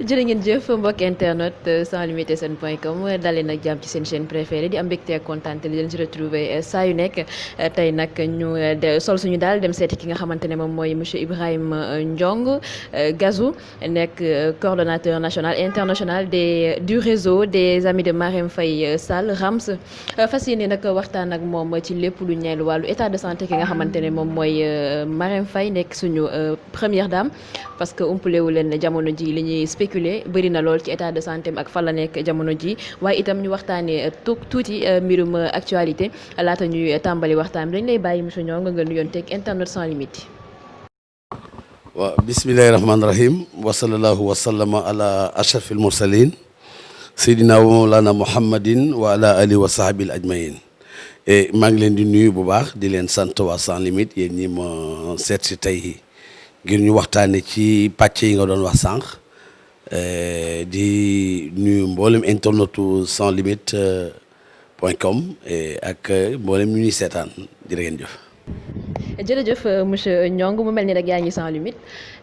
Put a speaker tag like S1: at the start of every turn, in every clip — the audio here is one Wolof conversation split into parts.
S1: jërë ngeen jëf mbokk internet sans limite sn.com dalee nag jàmm ci seen chaîne préférée di am mbégte ak kontaan li leen ci retrouver saa yu nekk tey nag ñu sol suñu daal dem seeti ki nga xamante ne moom mooy monsieur Ibrahima Ndiong Gazou nekk coordonnateur national international du réseau des amis de Marème Faye Sall RAMS fas yéene nag waxtaan ak moom ci lépp lu ñeel wàllu état de santé ki nga xamante ne moom mooy Marème Faye nekk suñu première dame parce que umpalewu leen jamono ji li ñuy spéculer bëri na lool ci état de santé ak fan la nekk jamono ji waaye itam ñu waxtaanee tuuti mbirum actualité laata ñuy tàmbali waxtaan bi dañ lay bàyyi monsieur Ndiong nga nuyoon teg internet sans limite.
S2: waaw bismillahi rahmaani rahim wa sallallahu wa sallama ala ashrafil mursalin seydina wa mawlana muhammadin wa ala alihi wa sahbil ajmain maa ngi leen di nuyu bu baax di leen sant waa sans limite yéen ñi ma seet si tey ngir ñu waxtaane ci pàcc yi nga doon wax sànq di nuyu mboolem internetu sans limite .com ak mboolem ñu ñuy seetaan jërë ngeen jëf.
S1: jërëjëf monsieur Ndiong mu mel ni rek yaa ngi sans limite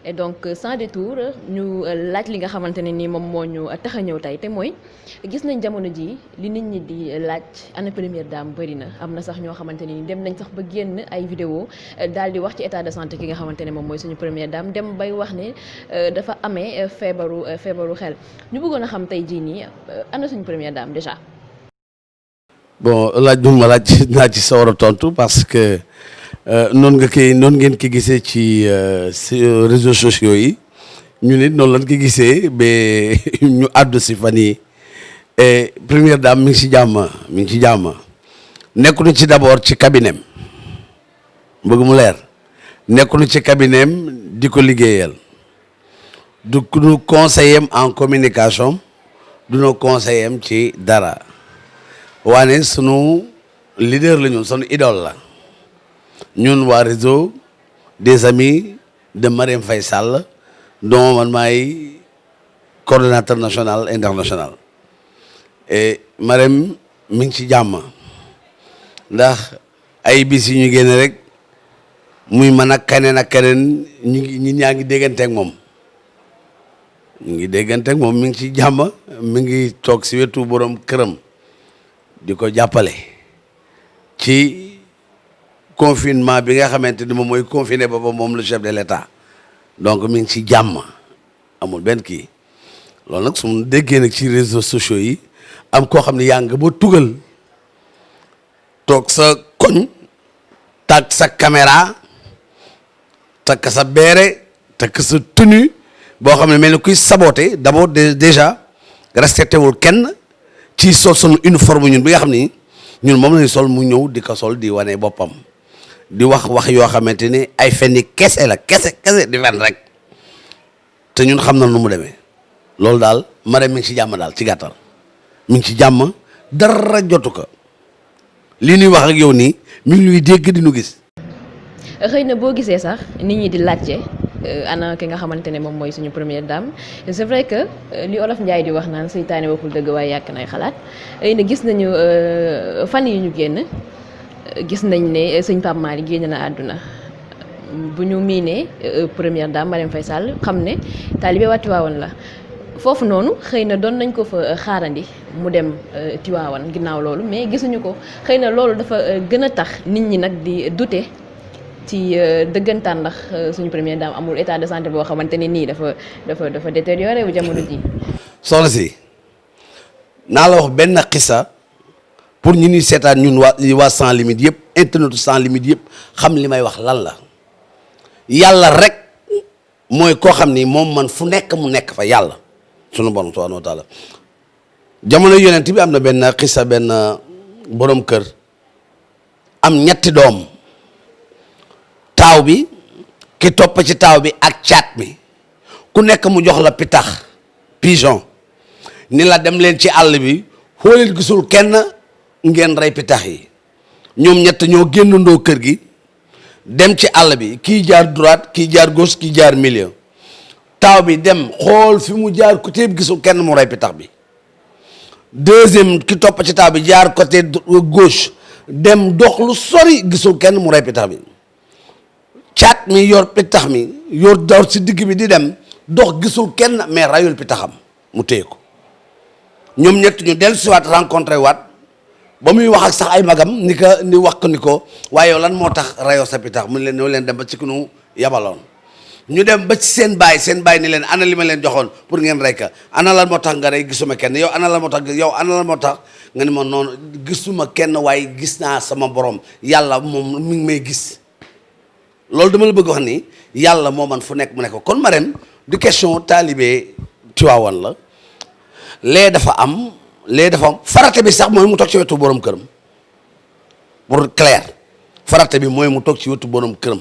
S1: et donc sans détour ñu laaj li nga xamante ne ni moom moo ñu tax a ñëw tey te mooy gis nañ jamono ji li nit ñi di laaj ana première dame bëri na am na sax ñoo xamante ne ni dem nañ sax ba génn ay vidéo daal di wax ci état de santé ki nga xamante ne moom mooy suñu première dame dem bay wax ne dafa amee feebaru xel ñu bëggoon a xam tey jii nii ana suñu première dame déjà.
S2: bon laaj bu ma laaj naa ci sawar a tontu parce que. noonu ngeen ko gisee ci réseaux sociaux yi ñu nit noonu lañ ko gisee ba ñu àddu si fan yi première dame mi ngi ci jàmm nekkuñu ci d'abord ci cabinet bëgg mu leer nekkuñu ci cabinet di ko liggéeyal du nu conseiller en communication du nu conseiller ci dara waane sunu leader la ñun sunu idole la ñun waa réseau des amis de Marème Faye Sall dont man maay coordonnateur national international et Marème mi ngi ci jàmm ndax ay bis yi ñu génne rek muy man ak keneen ñi ñaa ngi déggante ak moom mi ngi ci jàmm mi ngi toog si wetu borom këram di ko jàppale ci confinement bi nga xamante ni moom mooy confiné booba moom le chef de l'État donc mi ngi ci jàmm amul benn kii loolu nag su mu déggee nag ci réseaux sociaux yi am koo xam ne yaa nga ba tugal toog sa koñ takk sa caméra takk sa beere takk sa tenue boo xam ne mel ni kuy saboté d'abord déjà respecté wul kenn ci sol sunu uniforme ñun bi nga xam ni ñun moom lañu sol mu ñëw di ko sol di wane boppam di wax yoo xamante ni ay fenni kese di fen rek te ñun xam na nu mu demee loolu daal Marème mi ngi ci jàmm daal ci gàttal mi ngi ci jàmm dara jotu ko li ñuy wax ak yow nii mi ngi ñuy dégg di nu gis.
S1: xëy na boo gisee sax nit ñi di laajte ana ki nga xamante ne moom mooy suñu première dame c'est vrai que li Olof Njaay di wax naan seytaane waxul dëgg waaye yàq nay xalaat xëy na gis nañu fan yi ñu génn. gis nañ ne sëñ Pape Malick génn na àdduna bu ñu miinee première dame Marème Faye Sall xam ne taalibe waa Tiwaawan la foofu noonu xëy na doon nañ ko fa xaarandi mu dem Tiwaawan ginnaaw loolu mais gisuñu ko xëy na loolu dafa gën a tax nit ñi nag di douter ci dëggantaan ndax suñu première dame amul état de santé boo xamante ne nii dafa détérioré wu jamono ji.
S2: soxna si naa la wax benn xisa pour ñu ñuy seetaan ñun waa sans limite yëpp internet sans limite yëpp xam li may wax lan la yàlla rek mooy koo xam ni moom man fu nekk mu nekk fa yàlla sunu borom subhanahu wa taala jamono yonent bi am na benn xisa benn borom kër am ñetti doom taaw bi ki topp ci taaw bi ak caat mi ku nekk mu jox la pitax pigeon ni la dem leen ci àll bi foo leen gisul kenn ngeen rey pitax yi ñoom ñett ñoo génnandoo kër gi dem ci àll bi kii jaar droite kii jaar gauche kii jaar milieu taaw bi dem xool fi mu jaar côté bi gisul kenn mu rey pitax bi deuxième ki topp ci taaw bi jaar côté gauche dem dox lu sori gisul kenn mu rey pitax bi caat mi yor pitax mi yor daw si digg bi di dem dox gisul kenn mais rayul pitaxam mu téye ko ñoom ñett ñu dellusiwaat rencontré waat ba muy wax ak sax ay magam ni wax ko ni ko waaye yow lan moo tax rayoo sa pitax mu leen ñoo leen dem ba ci ku nu yabaloon ñu dem ba ci seen baay ni leen ana li ma leen joxoon pour ngeen rey ka ana lan moo tax nga rey gisuma kenn yow ana lan moo tax nga ni ma noonu gisuma kenn waaye gis naa sama borom yàlla moom mi ngi may gis loolu dama la bëgg wax ni yàlla moo man fu nekk mu nekk kon Marème du question taalibe Tiwaawan la lee dafa am farate bi sax mooy mu toog ci wetu borom këram pour clair farate bi mooy mu toog ci wetu borom këram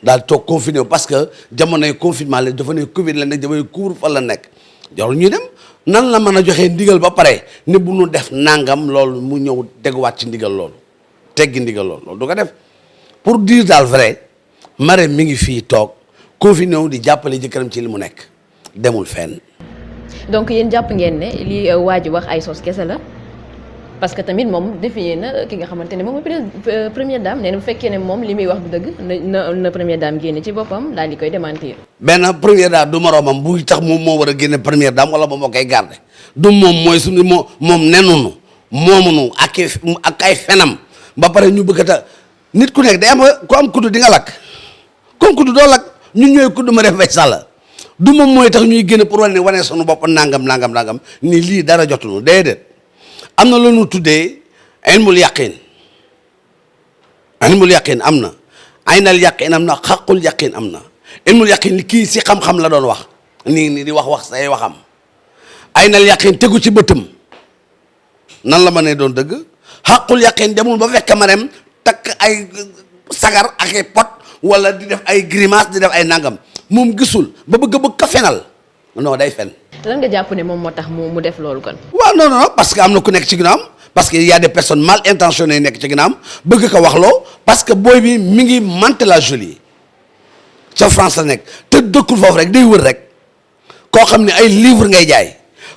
S2: daal toog confiné parce que jamonoy confinement la dafa ne Covid la nekk jamonoy couvre-feu la nekk jarul ñuy dem nan la mën a joxee ndigal ba pare ne bu nu def nangam loolu mu ñëw teguwaat ci ndigal loolu teggi ndigal loolu du ko def pour dire daal vrai Marème mi ngi fii toog confiné wu di jàppale jëkkëram ci li mu nekk demul fenn.
S1: donc yéen jàpp ngeen ne li waa ji wax ay sos kese la parce que tamit moom défier na ki nga xamante ne moom mooy première dame nee na bu fekkee ne moom li muy wax du dëgg na première dame génne ci boppam daal di koy démentir.
S2: benn première dame du moroomam buy tax moom moo war a génne première dame wala moom moo koy garder du moom mooy suñu moom nenunu moomunu ak ay fenam ba pare ñu bëgg a nit ku nekk day am ku am kuddu di nga lakk comme kuddu doo lakk ñun ñooy kuddu ma def bay sàlla du moom mooy tax ñuy génn pour wane sunu bopp nangam ni lii dara jotuñu déedéet am na lu ñu tuddee ilmul yaqin am na aynal yaqin am na xaqul yaqin am na ilmul yaqin kii si xam-xam la doon wax nii di wax say waxam aynal yaqin tegu ci bëtam nan la ma ne doon dëgg xaqul yaqin demul ba fekk Marème takk ay sagar ak ay pot wala di def ay grimace di def ay nangam moom gisul ba bëgg ka fenal non day fen.
S1: lan nga jàpp ne moom moo tax mu def loolu kon.
S2: waaw non parce que am na ku nekk ci ginnaawam parce que y a des personnes mal intentionnées nekk ci ginnaawam bëgg ko wax loo parce que booy bi mi ngi Mantes-la-Jolie ca France la nekk te dëkkul foofu rek day wër rek koo xam ne ay livre ngay jaay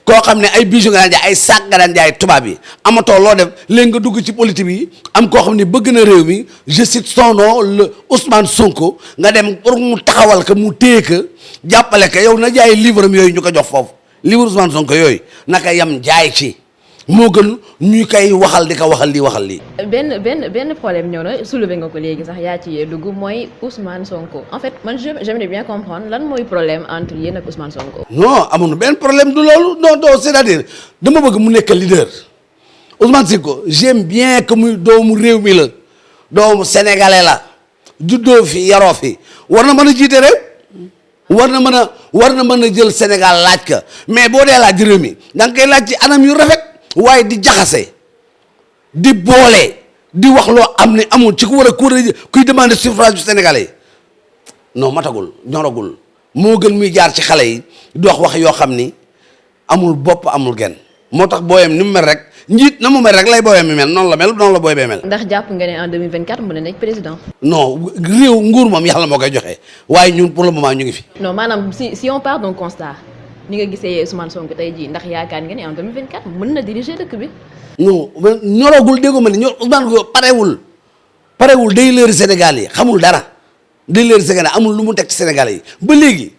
S2: koo xam ne ay bijoux nga daan jaay ay sac nga daan jaay tubaab yi amatoo loo def léegi nga dugg ci politique yi am koo xam ne bëgg na réew mi je cite son nom le Ousmane Sonko nga dem pour mu taxawal ko mu téye ko jàppale ko yow na jaay livre am yooyu ñu ko jox foofu livre Ousmane Sonko yooyu naka yam jaay ci moo gën ñu koy waxal di ko waxal lii.
S1: benn problème ñëw na soulevé nga ko léegi sax yaa ci dugg mooy Ousmane Sonko en fait man j'aimerais bien comprendre lan mooy problème entre yéen ak Ousmane Sonko.
S2: non amuñu benn problème du loolu non c'est-à-dire dama bëgg mu nekk leader Ousmane Sonko j'aime bien que muy doomu réew mi la doomu sénégalais la juddoo fi yaroo fi war na mën a jiite réew war na mën a jël Sénégal laaj ka mais boo dee laaj réew mi da nga koy laaj ci anam yu rafet. waaye di jaxase di boole di wax loo am ne amul ci ku war a kuy demander suffrage du Sénégalais non matagul ñoragul moo gën muy jaar ci xale yi di wax yoo xam ni amul bopp amul genn moo tax booyam ni mu mel rek njiit na mu mel rek lay booyam mi mel noonu la booy bee mel.
S1: ndax jàpp nga ne en 2024 mën na nekk président.
S2: non réew nguur moom yàlla moo koy joxe waaye ñun pour le moment ñu ngi fi.
S1: non maanaam si on part d'un constat. ni nga gisee Ousmane Sonko tey jii ndax yaakaar nga ne en 2024 mën na diriger dëkk bi. non ñoragul déggu ma ne Ousmane Sonko parewul day leeri Sénégal yi xamul dara day leeri Sénégal amul lu mu teg ci Sénégal yi ba léegi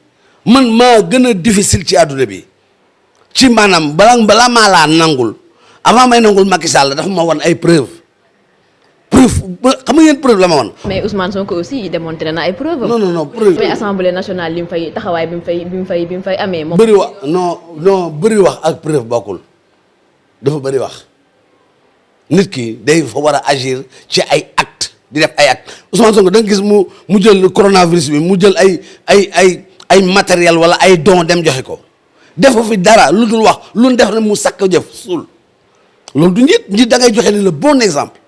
S1: man maa gën a difficile ci àdduna bi ci maanaam balaa maa laa nangul avant may nangul Macky Sall dafa ma wan ay preuve xam nga yéen preuve la ma wan. mais Ousmane Sonko aussi démontré na ay preuve.
S2: non preuve.
S1: mais assemblée nationale li mu fay taxawaay bi mu fay amee. moom
S2: bëri wax non bëri wax ak preuve bokkul dafa bëri wax nit ki day fa war a agir ci ay acte di def ay acte Ousmane Sonko da nga gis mu jël coronavirus bi mu jël ay matériel wala ay don dem joxe ko defu fi dara lu dul wax lu def rek mu sakk jëf suul loolu du njiit da ngay joxe ni le bon exemple.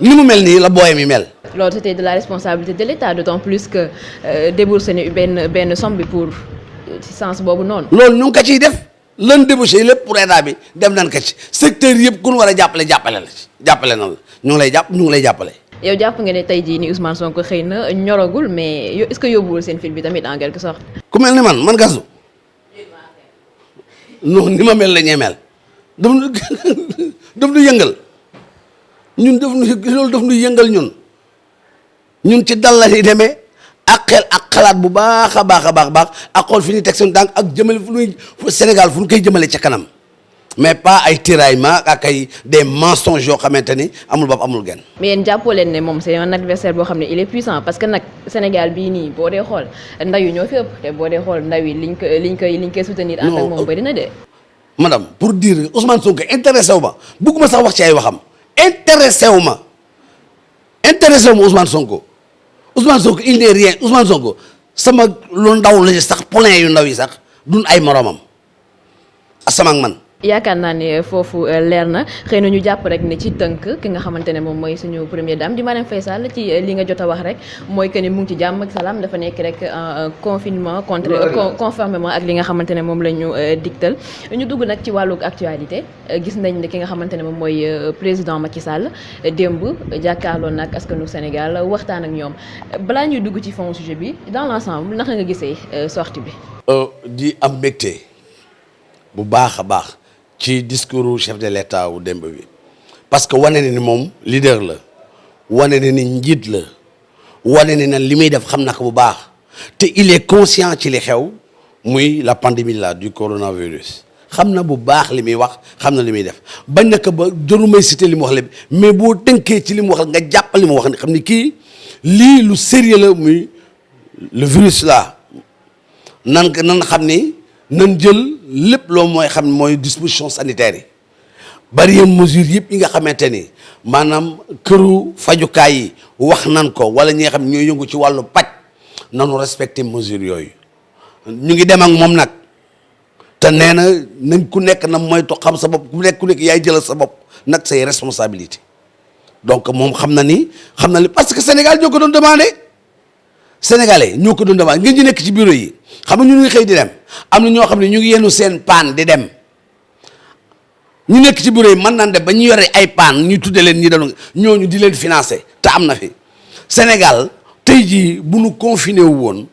S2: ni mu mel nii la booyam yi mel.
S1: loolu c'était de la responsabilité de l'État d'autant plus que déboursé ni benn somme bi pour ci sens boobu noonu.
S2: loolu ñu ngi ko ciy def lan débouché lépp pour état bi dem nañ ko ci secteur yëpp ku ñu war a jàppale na la ñu ngi lay jàppale.
S1: yow jàpp nga ne tey jii ni Ousmane Sonko xëy na ñoragul mais est-ce que yóbbuwul seen fil bi tamit en quelque sorte.
S2: ku mel ni man gasu non ni ma mel la ñuy mel daf nu yëngal. loolu daf nu yëngal ñun ci dal la ñuy demee ak xel ak xalaat bu baax a baax a baax ak xool fi ñuy teg seen tànk ak jëmale Sénégal fu ñu koy jëmale ca kanam mais pas ay tiraillement ak ay des mensonges yoo xamante ni amul bopp amul genn.
S1: mais yéen jàppoo leen ne moom c'est un adversaire boo xam ne il est puissant parce que nag Sénégal bii nii boo dee xool ndaw yi ñoo fi ëpp te boo dee xool ndaw yi liñ koy soutenir. ànd ak moom bëri na de.
S2: madame pour dire Ousmane Sonko intéressé wu ma bëgguma sax wax ci ay waxam intéressé wu ma Ousmane Sonko il n'est rien Ousmane Sonko sama lu ndaw la sax poulain yu ndaw yi sax duñ ay moromam sama ak man.
S1: yaakaar naa ne foofu leer na xëy na ñu jàpp rek ne ci tënk ki nga xamante ne moom mooy suñu première dame di Marième Faye Sall ci li nga jot a wax rek mooy que ni mu ngi ci jàmm ak salaam dafa nekk rek confinement conformément ak li nga xamante ne moom la ñu digtal ñu dugg nag ci wàllu actualité gis nañ ne ki nga xamante ne moom mooy président Macky Sall démb jàkkaarloo nag askanu Sénégal waxtaan ak ñoom balaa ñuy dugg ci fond sujet bi dans l'ensemble naka nga gisee sortie bi.
S2: di am mbégte bu baax a baax. ci discours chef de l'État wu démb bi parce que wane na ni moom leader la wane na ni njiit la wane na li muy def xam na ko bu baax te il est conscient ci li xew muy la pandémie là du coronavirus xam na bu baax li muy wax xam na li muy def bañ na ko ba jëru may citer li mu wax lépp mais boo tënkee ci li mu wax nga jàpp li mu wax ni xam ni kii lii lu sérieux la muy le virus là nan xam ni nan jël lépp loo mooy xam mooy disposition sanitaire yi barrière mesure yëpp yi nga xamante ni maanaam këru fajukaay yi wax nan ko wala ñi nga xam ñooy yëngu ci wàllu paj nanu respecter mesure yooyu ñu ngi dem ak moom nag te nee na nañ ku nekk na moytu xam sa bopp ku nekk yaay jëlal sa bopp nag say responsabilité donc moom xam na li parce que Sénégal ñoo ko doon demandé Sénégalais ñoo ko doon demandé ngeen ñu nekk ci bureau yi xam nga ñu ngi xëy di dem am na ñoo xam ne ñu ngi yenu seen paan di dem ñu nekk ci bureau yi mën naan dem ba ñu yore ay paan ñu tudde leen ñi doon ñooñu di leen financer te am na fi Sénégal tey jii bu nu confiné wu woon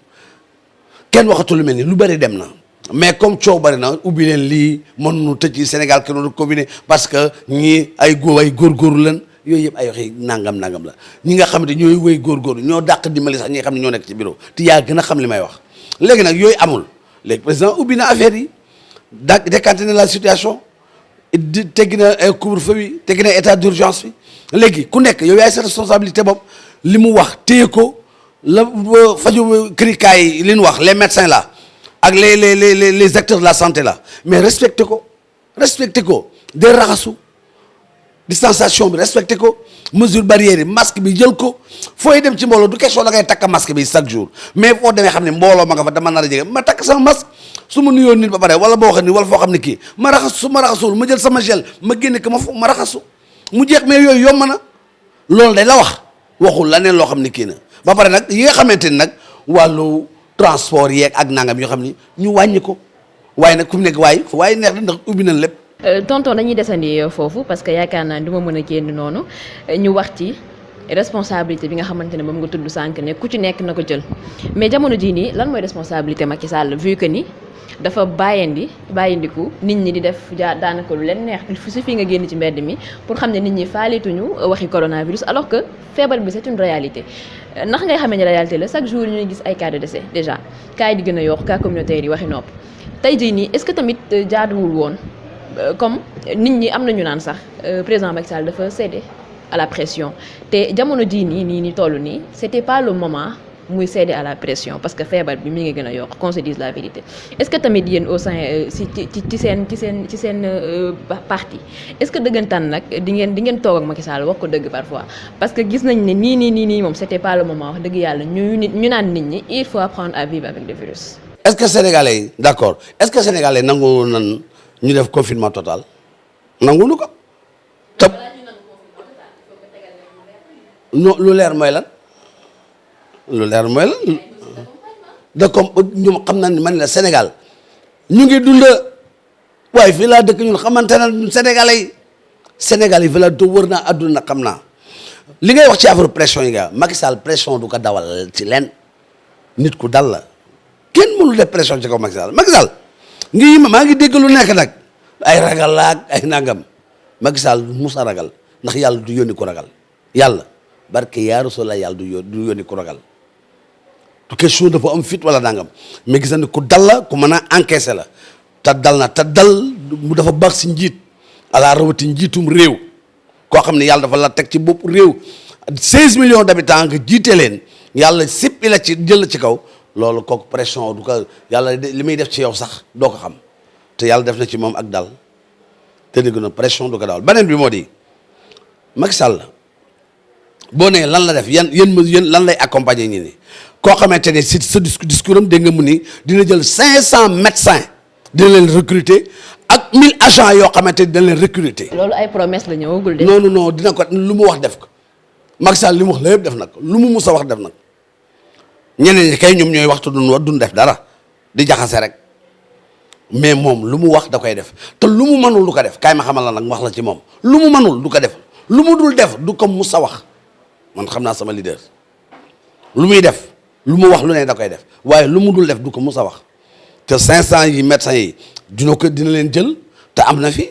S2: kenn waxatu lu mel ni lu bëri dem na mais comme coow bëri na ubbi leen lii mën nu tëj ci Sénégal kenn du confiné parce que ñii ay góorgóorlu leen yooyu yëpp ay waxi nangam la ñi nga xam ne ñooy wéy góorgóorlu ñoo dàq dimbali sax ñi nga xam ne ñoo nekk ci bureau te yaa gën a xam li may wax léegi nag yooyu amul léegi président ubbi na affaire yi décanté na la situation di teggi na couvre-feu bi teggi na état d'urgence bi léegi ku nekk yow yaay sa responsabilité bopp li mu wax téye ko la faju krikaay yi li ñu wax les médecins là ak les acteurs de la santé là mais respecté ko day raxasu distanciation bi respecté ko mesure barrière yi masque bi jël ko fooy dem ci mbooloo du question da ngay takk masque bi chaque jour mais foo demee xam ne mbooloo ma nga fa dama nar a jege ma takk sama masque su ma nuyoo nit ba pare wala boo xam ni wala foo xam ne kii ma raxasu su ma raxasul ma jël sama gel ma génne ko ma raxasu mu jeex mais yooyu yomb na loolu day la waxul la neen loo xam ne kii na ba pare nag yi nga xamante ni nag wàllu transport yeeg ak nangam yoo xam ni ñu wàññi ko waaye nag ku mu nekk waaye neex na ndax ubbi nañ lépp.
S1: tonton dañuy desandi foofu parce que yaakaar naa du ma mën a génn noonu ñu wax ci responsabilité bi nga xamante ne moom nga tudd sànq ne ku ci nekk na ko mais jamono jii nii lan mooy responsabilité Macky Sall vu que ni dafa bàyyindiku nit ñi di def daanaka lu leen neex il suffit nga génn ci mbedd mi pour xam ne nit ñi faaleetuñu waxi coronavirus alors que feebar bi c'est une réalité ndax ngay xamee ne réalité la chaque jour ñuy gis ay cas de décès déjà cas yi di gën a yokk cas communautaire yi waxi nopp tey jii nii est-ce que tamit jaaduwul woon comme nit ñi am nañu naan sax président Macky Sall dafa cédé à la pression te jamono jii nii toll nii c'était pas le moment muy cédé à la pression parce que feebar bi mi ngi gën a yokk qu'on se dise la vérité est-ce que tamit yéen au sein ci seen parti est-ce que dëggantaan nag di ngeen toog ak Macky Sall wax ko dëgg parfois parce que gis nañ ne nii moom c'était pas le moment wax dëgg yàlla ñu naan nit ñi il faut apprendre à vivre avec le virus.
S2: est-ce que sénégalais yi d'accord est-ce que sénégalais nangu nan ñu def confinement total nanguñu ko te lu leer mooy lan da comme ñoom xam na ni man la Sénégal ñu ngi dund waaye fii laa dëkk ñun xamante na sénégalais yi fii laa do wër naa àdduna xam naa li ngay wax ci affaire pression yi nga Macky Sall pression du ko dawal ci leen nit ku dal la kenn mënul def pression ci kaw Macky Sall maa ngi dégg lu nekk nag ay ragal laag ay nangam Macky Sall musa ragal ndax yàlla du yónni ko ragal yàlla barke yaa Rasulullah yàlla du yónni ko ragal du question dafa am fit wala nangam mais gis na ni ku dal la ku mën a encaisser la te dal na te dal mu dafa baax si njiit ala rawati njiitum réew koo xam ne yàlla dafa la teg ci bopp réew 16 millions d'habitants nga jiite leen yàlla sippi la ci jël la ci kaw loolu kooku pression du ko yàlla li muy def ci yow sax doo ko xam te yàlla def na ci moom ak dal te dégg na pression du ko dawal beneen bi moo di Macky Sall boo nee lan la def yéen lan lay accompagner ñi ni koo xamante ne si sa discours am dégg nga mu ni dina jël 500 médecins dina leen recruter ak 1000 agents yoo xamante ne dina leen recruter.
S1: loolu ay promesse la ñëwagul de.
S2: non dina ko lu mu wax def ko Macky Sall li mu wax lépp def na ko lu mu mus a wax def na ko ñeneen ñi kay ñoom ñooy waxtu duñ def dara di jaxase rek mais moom lu mu wax da koy def te lu mu mënul du ko def kaay ma xamal la nag wax la ci moom lu mu mënul du ko def lu mu dul def du ko mus a wax man xam naa sama leader lu muy def lu mu wax lu ne da koy def waaye lu mu dul def du ko mus a wax te 500 yi médecins yi dina leen jël te am na fi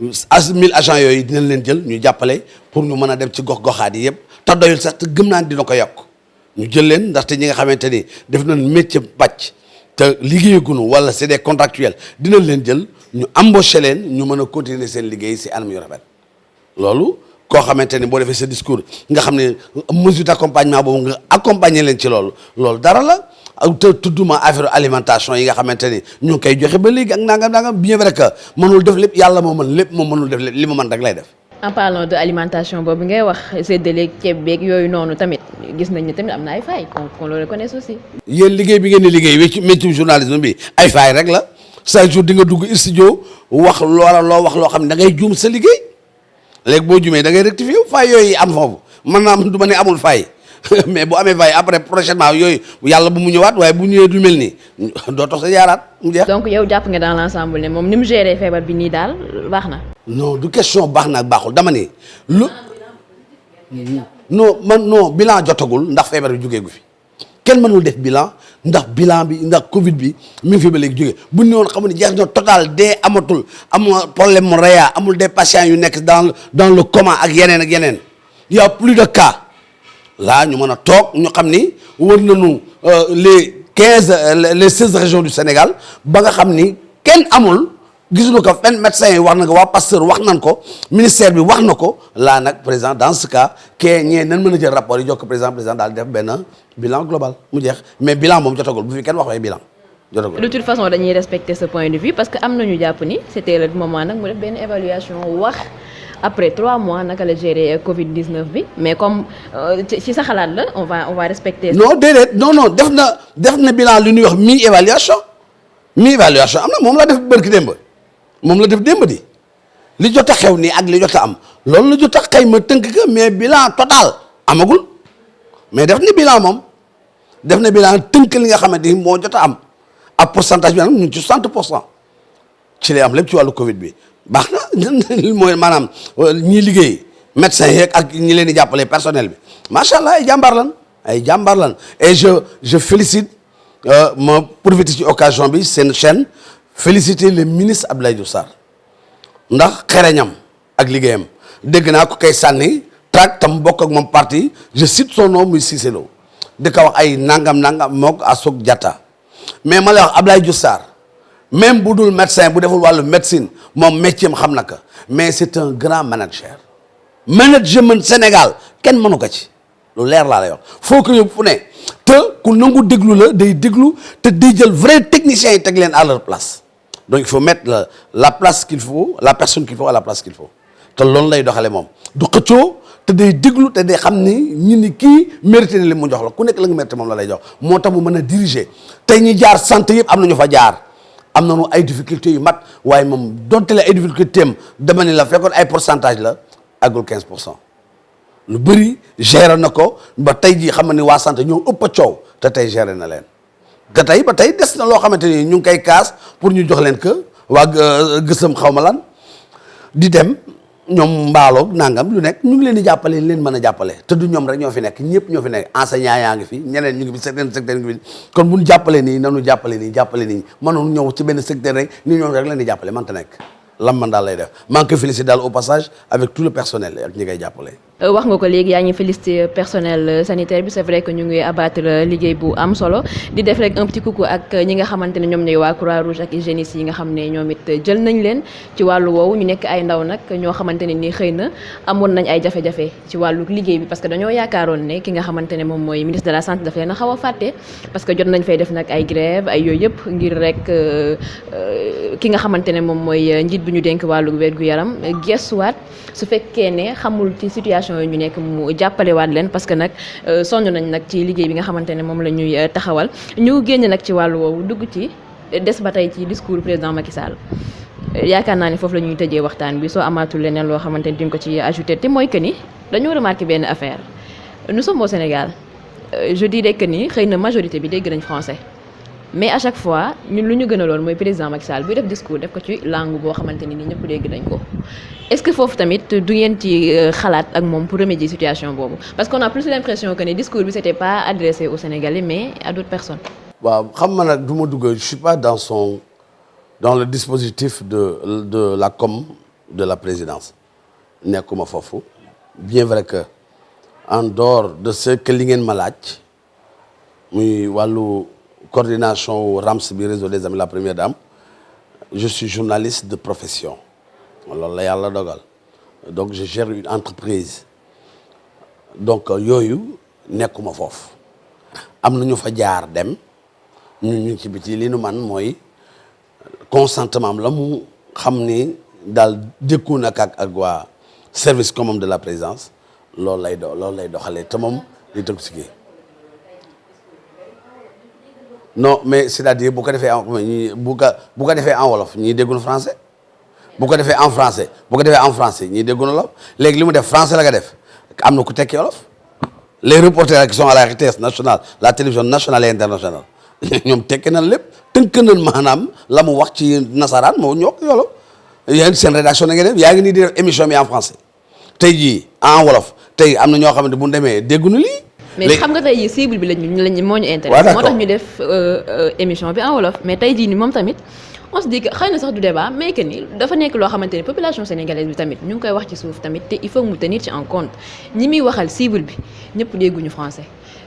S2: 1000 agents yooyu dina leen jël ñu jàppale pour ñu mën a dem ci gox-goxaat yi yëpp te doyul sax te gëm naa dina ko yokk ñu jël leen ndaxte ñi nga xamante ni def nañ métier pàcc te liggéeyaguñu wala c'est des contractuels dinañ leen jël ñu embaucher leen ñu mën a continuer seen liggéey si anam yu rafet loolu koo xamante ni boo defee sa discours nga xam ne mesure d'accompagnement boobu nga accompagner leen ci loolu dara la te tudduma affaire alimentation yi nga xamante ni ñu ngi koy joxe ba léegi ak nangam bien vrai que mënul def lépp yàlla moo mën lépp moom mënul def lépp li mu mën rek lay def.
S1: en parlant de alimentation boobu ngay wax séddale ceeb beeg yooyu noonu tamit gis nañ ne tamit am na ay failles qu'on le reconnaisse aussi.
S2: yéen liggéey bi ngeen di liggéey ci métier journalisme bi ay failles rek la chaque jour di nga dugg studio wax loo wax loo xam ne da ngay juum sa liggéey léegi boo jumee da ngay rectifier failles yooyu am foofu man naa du ma ne amul faille mais bu amee faille après prochainement yooyu yàlla bu mu ñëwaat waaye bu ñëwee du mel nii doo tax sa yaaraat mu jeex. donc yow jàpp nga dans l'ensemble ne moom ni mu géré feebar bi nii daal baax na. non du question baax na ak baaxul dama ni lu non bilan jotagul ndax feebar bi jógee gu fi kenn mënul def bilan ndax Covid bi mi ngi fi ba léegi jógee bu ñu woon xam ne jeex na total dee amatul amul problème mu réa amul des patients yu nekk dans le coma ak yeneen y a plus de cas là ñu mën a toog ñu xam ni wër nañu les 16 régions du Sénégal ba nga xam ni kenn amul. gisuñu ko fenn médecin yi wax na ko waa Pasteur wax nañ ko ministère bi wax na ko laa nag président dans ce cas ñee nan mën a jël rapport yi jox ko président daal di def benn bilan global mu jeex mais bilan moom jotagul bu fi kenn waxee bilan jotagul. de toute façon dañuy respecter ce point de vue parce que am nañu jàpp ni c'était le moment nag mu def benn évaluation wax après 3 mois naka la gérer Covid 19 bi mais comme ci sa xalaat la on va respecter. non déedéet non def na bilan lu ñuy wax mi-évaluation am na moom la def barki démb. moom la def démb di li jot a xew nii ak li jot a am loolu la jot a xëy ma tënk ka mais bilan total amagul mais def na bilan moom def na bilan tënk li nga xamante ni moo jot a am ak pourcentage bi am ñu ci 60% ci lay am lépp ci wàllu Covid bi baax na mooy maanaam ñi liggéey médecins yeeg ak ñi leen di jàppale personnel bi macha allah ay jàmbaar lan et je félicite ma profité ci occasion bi seen chaîne. féliciter le ministre Abdoulaye Diouf Sarr ndax xereñam ak liggéeyam dégg naa ko kay sànni tract tam bokk ak moom parti je cite son nom muy Cissé Lo di ko wax ay nangam mook Assog Diatta mais ma lay wax Abdoulaye Diouf Sarr même bu dul médecin bu deful wàllu médecine moom métier am xam na ko mais c'est un grand manager management Sénégal kenn mënu ko ci lu leer laa lay wax foo ko yóbbu fu ne te ku nangu déglu la day déglu te day jël vrai techniciens yi teg leen à leur place donc il faut mettre la place qu'il faut la personne qu'il faut à la place qu'il faut te loolu lay doxale moom du xëccoo te day déglu te day xam ni ñu ni kii mérité na li mu jox la ku nekk la nga mérité moom la lay jox moo tax mu mën a diriger tey ñi jaar santé yëpp am nañu fa jaar am nañu ay difficultés yu mat waaye moom donte la ay difficultés am dama ni la fekkoon ay pourcentage la àggul 15%. lu bëri géré na ko ba tey jii xam nga ni waa santé ñoo ëpp a coow te tey géré na leen te tey ba tey des na loo xamante ni ñu ngi koy kaas pour ñu jox leen que waa gësam xaw ma lan di dem ñoom mbaaloog nangam lu nekk ñu ngi leen di jàppale leen mën a jàppale te du ñoom rek ñoo fi nekk ñëpp ñoo fi nekk enseignant yaa ngi fi ñeneen ñu ngi fi secteur ngi fi kon bu ñu jàppale nii nanu jàppale nii mënoon ñëw ci benn secteur rek ni ñoom rek leen di jàppale mënta nekk lam man daal lay def maa ngi koy féliciter daal au passage avec tout le personnel ak ñi koy jàppale
S1: wax nga ko léegi yaa ngi félicité personnel sanitaire bi c'est vrai que ñu ngi abattre liggéey bu am solo di def rek un petit coucou ak ñi nga xamante ne ñoom ñooy waa Croix-Rouge ak hygiénistes yi nga xam ne ñoom it jël nañ leen ci wàllu woowu ñu nekk ay ndaw nag ñoo xamante ne ni xëy na amoon nañ ay jafe-jafe ci wàllu liggéey bi parce que dañoo yaakaaroon ne ki nga xamante ne moom mooy ministre de la santé daf leen a xaw a fàtte parce que jot nañ fay def nag ay grève ay yooyu yëpp ngir rek ki nga xamante ne moom mooy njiit bu ñu dénk wàllu wér-gu-yaram gestuwaat su fekkee ne xamul ci situation yi ñu nekk mu jàppalewaat leen parce que nag sonn nañ nag ci liggéey bi nga xamante ne moom la ñuy taxawal ñu génn nag ci wàllu woowu dugg ci des ba tey ci discours président Macky Sall yaakaar naa ne foofu la ñuy tëjee waxtaan bi soo amaatul leneen loo xamante ni di nga ko ci ajouté te mooy que ni dañoo remarqué benn affaire nous sommes au Sénégal je dirais que ni xëy na majorité bi dégg nañ français mais à chaque fois ñun lu ñu gën a lool mooy président Macky Sall buy def discours def ko ci langue boo xamante ni ñëpp dégg nañ ko est-ce que foofu tamit du ngeen ci xalaat ak moom pour remédier situation boobu parce qu'on a plus l'impression que ne discours bi c'était pas adressé aux Sénégalais mais à d'autres personnes.
S2: waaw xam nga nag du ma dugg je suis pas dans le dispositif de la com de la présidence nekkuma foofu bien vrai que en dehors de ce que li ngeen ma laaj muy wàllu coordination RAMS bi réseau des amis de la première dame je suis journaliste de profession loolu la yàlla dogal donc je gère une entreprise donc yooyu nekkuma foofu am na ñu fa jaar dem ñu ci biti li nu man mooy consentement am la mu xam ni daal dëkku na ak waa service commune de la présidence loolu lay doxalee te moom di tëgg si kii non mais c'est-à-dire bu ko defee bu ko defee en wolof ñii dégguñu français bu ko defee en français ñii dégguñu wolof léegi li mu def français la ko def am na ku tekki wolof les reporters qui sont à la RTS nationale la télévision nationale et internationale ñoom tekki nañ lépp tënk nañ maanaam la mu wax ci nasaraan moo ñoo ko yolo yéen seen rédaction na ngeen def yaa ngi nii di def émission bi en français tey jii en wolof tey am na ñoo xamante bu ñu demee dégguñu lii.
S1: mais xam nga tey jii cible bi lañ moo ñu intéressé. moo tax ñu def émission bi en wolof mais tey jii ni moom tamit on se dit que xëy na sax du débat mais que ni dafa nekk loo xamante ni population sénégalaise bi tamit ñu ngi koy wax ci suuf tamit te il faut mu tenir ci en compte ñi muy waxal cible bi ñëpp dégguñu français.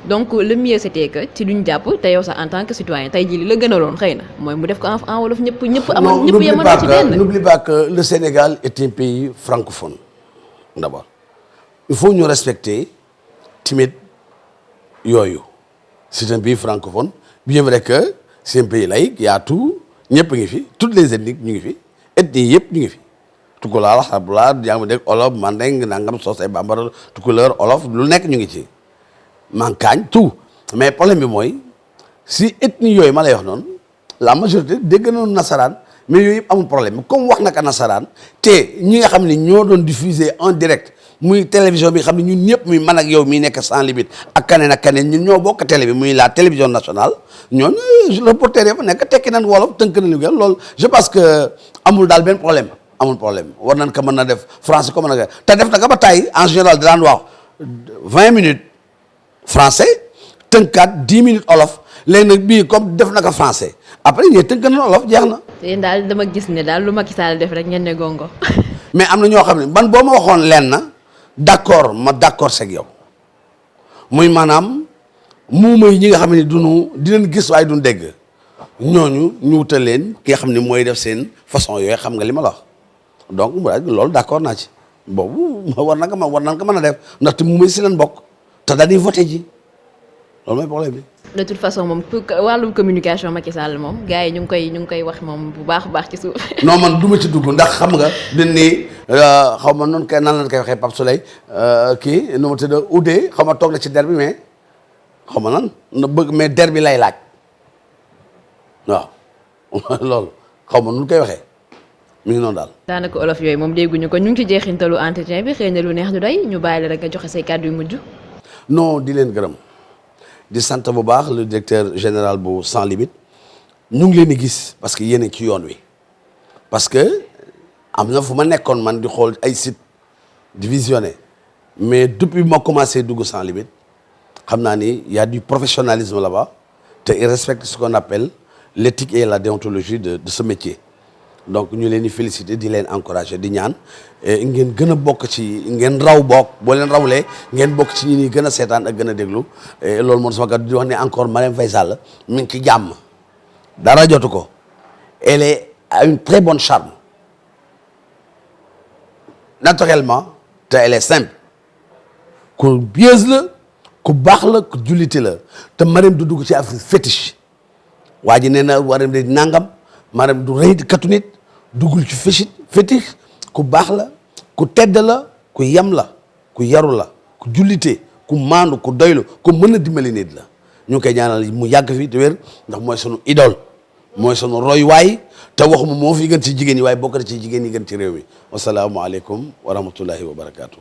S1: donc le mieux c'était que ci duñ jàpp te yow sax en tant que citoyen tey jii li la gënaloon xëy na mooy mu def ko en wolof ñëpp amoon ñëpp yemoon ci benn.
S2: N'oublie pas que le Sénégal est un pays francophone d'abord il faut ñu respecter timide yooyu c'est un pays francophone bien vrai que c'est un pays laïque y a tout ñëpp ngi fi toutes les ethnies ñu ngi fi ethnies yëpp ñu ngi fi Tukulóor Haalpulaar yaa ngi dégg olof Mandeng nangam Socé Bambara Tukulóor olof lu nekk ñu ngi ci Mankaañ tout mais problème bi mooy si ethnie yooyu ma lay wax noonu la majorité dégg nañu nasaraan mais yooyu yëpp amul problème comme wax naka nasaraan te ñi nga xam ne ñoo doon diffuser en direct muy télévision bi xam ne ñun ñëpp muy man ak yow mi nekk sans limite ak kaneen ñun ñoo bokk télé bi muy la télévision nationale ñooñu reporter yi fa nekk tekki nañ wolof tënk nañ lu loolu je pense que amul daal benn problème war nañ ko mën na def français comme na te def na ko ba tey en général daan wax 20 minutes français tënkaat 10 minutes olof léegi nag bii comme def na ko français après ñee tënk na olof jeex na.
S1: yéen daal dama gis ne daal lu Macky Sall def rek ngeen ne gongo.
S2: mais am na ñoo xam ne man boo ma waxoon leen na d'accord seeg yow muy maanaam muuma yi ñi nga xam ne dinañ gis waaye duñ dégg ñooñu ñu wutal leen ki nga xam ne mooy def seen façon yooyu xam nga li ma la wax donc loolu d'accord naa ci boobu war nañ ko mën a def ndaxte muuma si leen bokk te dañuy voté ji loolu mooy problème bi.
S1: de toute façon moom pour wàllum communication Macky Sall moom gars yi ñu ngi koy wax moom bu baax ci suuf. non
S2: man du ma ci dugg ndax xam nga dañ ni xaw ma noonu kay nan lañ koy waxee Pape Souley kii nu ma tudd Oudé xaw ma toog na ci der bi mais xaw ma nan na bëgg mais der bi lay laaj waaw loolu xaw ma nu koy waxee mi ngi noonu daal.
S1: daanaka olof yooyu moom dégguñu ko ñu ngi ci jeexintalu entretien bi xëy na lu neex du doy ñu bàyyi la rek nga joxe say kàddu yu mujj.
S2: non di leen gërëm. di sant bu baax le directeur général bu Sans Limites ñu ngi leen di gis parce que yéen ci yoon wi parce que am na fu ma nekkoon man di xool ay site di visionner mais depuis ma commencé dugg Sans Limites xam naa ni y a du professionnalisme là-bas te il respecte ce qu'on appelle l'éthique et la déontologie de ce métier donc ñu leen di féliciter di leen encourager di ñaan ngeen gën a bokk ci ngeen raw bokk boo leen rawlee ngeen bokk ci ñi ni gën a seetaan ak gën a déglu loolu moom sama kat di wax ne encore Marième Faye Sall mi ngi ci jàmm dara jotu ko elle est à une très bonne charme naturellement te elle est simple ku bieuse la ku baax la ku jullite la te Marième du dugg ci affaire fétiche waa ji nee na Marième di nangam Marième du rëy katu nit duggul ci fétiche ku baax la ku tedd la ku yem la ku yaru la ku jullite ku maandu ku doylu ku mën a dimbali nit la ñu ngi koy ñaanal mu yàgg fi te wér ndax mooy sunu idole mooy sunu royuwaay te waxuma moo fi gën ci jigéen ñi waaye bokk na ci jigéen ñi gën ci réew mi wasalaamualeykum wa rahmatullahi wa barakaatu.